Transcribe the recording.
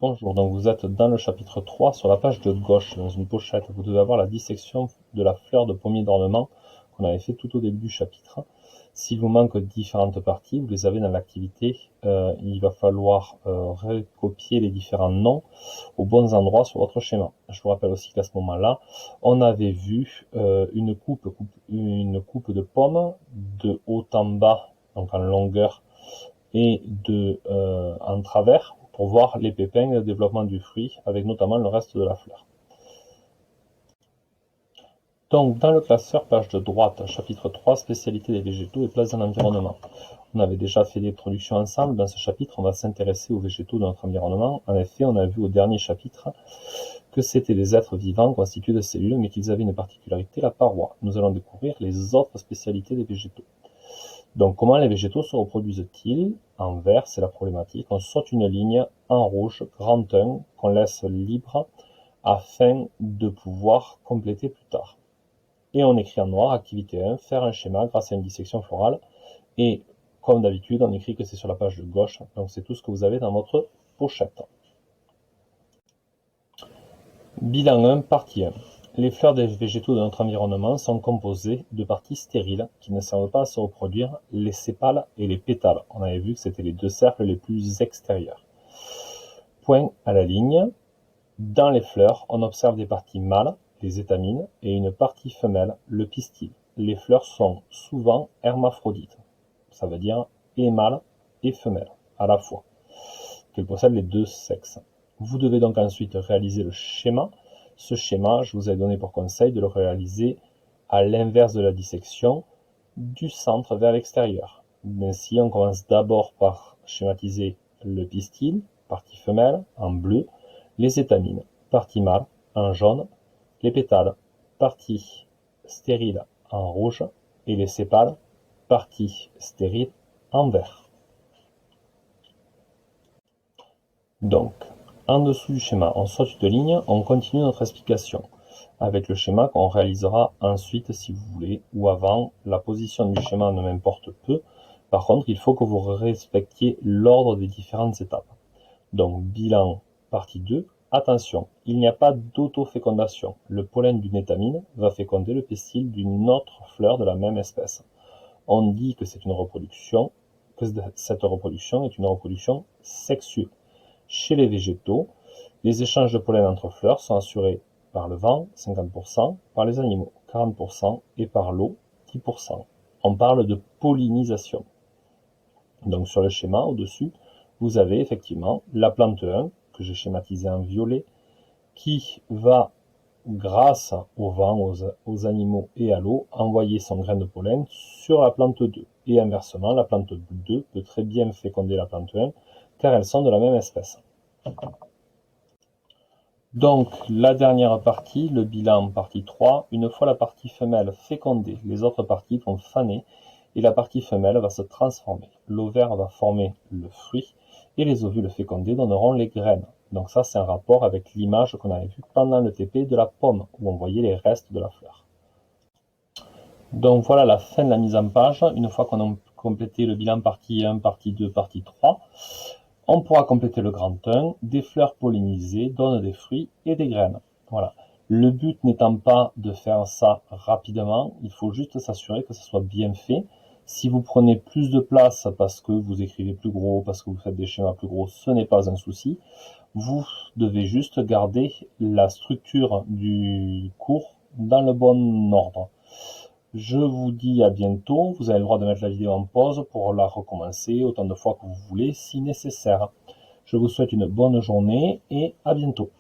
Bonjour, donc vous êtes dans le chapitre 3 sur la page de gauche, dans une pochette. Vous devez avoir la dissection de la fleur de pommier d'ornement qu'on avait fait tout au début du chapitre. S'il vous manque différentes parties, vous les avez dans l'activité. Il va falloir recopier les différents noms aux bons endroits sur votre schéma. Je vous rappelle aussi qu'à ce moment-là, on avait vu une coupe de pommes de haut en bas, donc en longueur, et en travers, pour voir les pépins et le développement du fruit, avec notamment le reste de la fleur. Donc, dans le classeur, page de droite, chapitre 3, spécialité des végétaux et place dans l'environnement. On avait déjà fait des productions ensemble. Dans ce chapitre, on va s'intéresser aux végétaux de notre environnement. En effet, on a vu au dernier chapitre que c'était des êtres vivants constitués de cellules, mais qu'ils avaient une particularité, la paroi. Nous allons découvrir les autres spécialités des végétaux. Donc, comment les végétaux se reproduisent-ils? En vert, c'est la problématique. On saute une ligne en rouge, grand 1, qu'on laisse libre afin de pouvoir compléter plus tard. Et on écrit en noir, activité 1, faire un schéma grâce à une dissection florale. Et comme d'habitude, on écrit que c'est sur la page de gauche. Donc, c'est tout ce que vous avez dans votre pochette. Bilan 1, partie 1. Les fleurs des végétaux de notre environnement sont composées de parties stériles qui ne servent pas à se reproduire, les sépales et les pétales. On avait vu que c'était les deux cercles les plus extérieurs. Point à la ligne. Dans les fleurs, on observe des parties mâles, les étamines, et une partie femelle, le pistil. Les fleurs sont souvent hermaphrodites, ça veut dire et mâle et femelle à la fois, qu'elles possèdent les deux sexes. Vous devez donc ensuite réaliser le schéma. Ce schéma, je vous ai donné pour conseil de le réaliser à l'inverse de la dissection, du centre vers l'extérieur. Ainsi, on commence d'abord par schématiser le pistil, partie femelle, en bleu, les étamines, partie mâle, en jaune, les pétales, partie stérile, en rouge, et les sépales, partie stérile, en vert. Donc, en dessous du schéma, on saute une ligne, on continue notre explication avec le schéma qu'on réalisera ensuite si vous voulez, ou avant. La position du schéma ne m'importe peu. Par contre, il faut que vous respectiez l'ordre des différentes étapes. Donc, bilan, partie 2. Attention, il n'y a pas d'autofécondation. Le pollen d'une étamine va féconder le pistil d'une autre fleur de la même espèce. On dit que c'est une reproduction, que cette reproduction est une reproduction sexuée. Chez les végétaux, les échanges de pollen entre fleurs sont assurés par le vent, 50%, par les animaux, 40%, et par l'eau, 10%. On parle de pollinisation. Donc sur le schéma au-dessus, vous avez effectivement la plante 1, que j'ai schématisée en violet, qui va, grâce au vent, aux animaux et à l'eau, envoyer son grain de pollen sur la plante 2. Et inversement, la plante 2 peut très bien féconder la plante 1, car elles sont de la même espèce. Donc, la dernière partie, le bilan partie 3, une fois la partie femelle fécondée, les autres parties vont faner et la partie femelle va se transformer. L'ovaire va former le fruit et les ovules fécondés donneront les graines. Donc ça, c'est un rapport avec l'image qu'on avait vue pendant le TP de la pomme, où on voyait les restes de la fleur. Donc voilà la fin de la mise en page. Une fois qu'on a complété le bilan partie 1, partie 2, partie 3, on pourra compléter le grand 1. Des fleurs pollinisées donnent des fruits et des graines. Voilà. Le but n'étant pas de faire ça rapidement, il faut juste s'assurer que ça soit bien fait. Si vous prenez plus de place parce que vous écrivez plus gros, parce que vous faites des schémas plus gros, ce n'est pas un souci. Vous devez juste garder la structure du cours dans le bon ordre. Je vous dis à bientôt. Vous avez le droit de mettre la vidéo en pause pour la recommencer autant de fois que vous voulez si nécessaire. Je vous souhaite une bonne journée et à bientôt.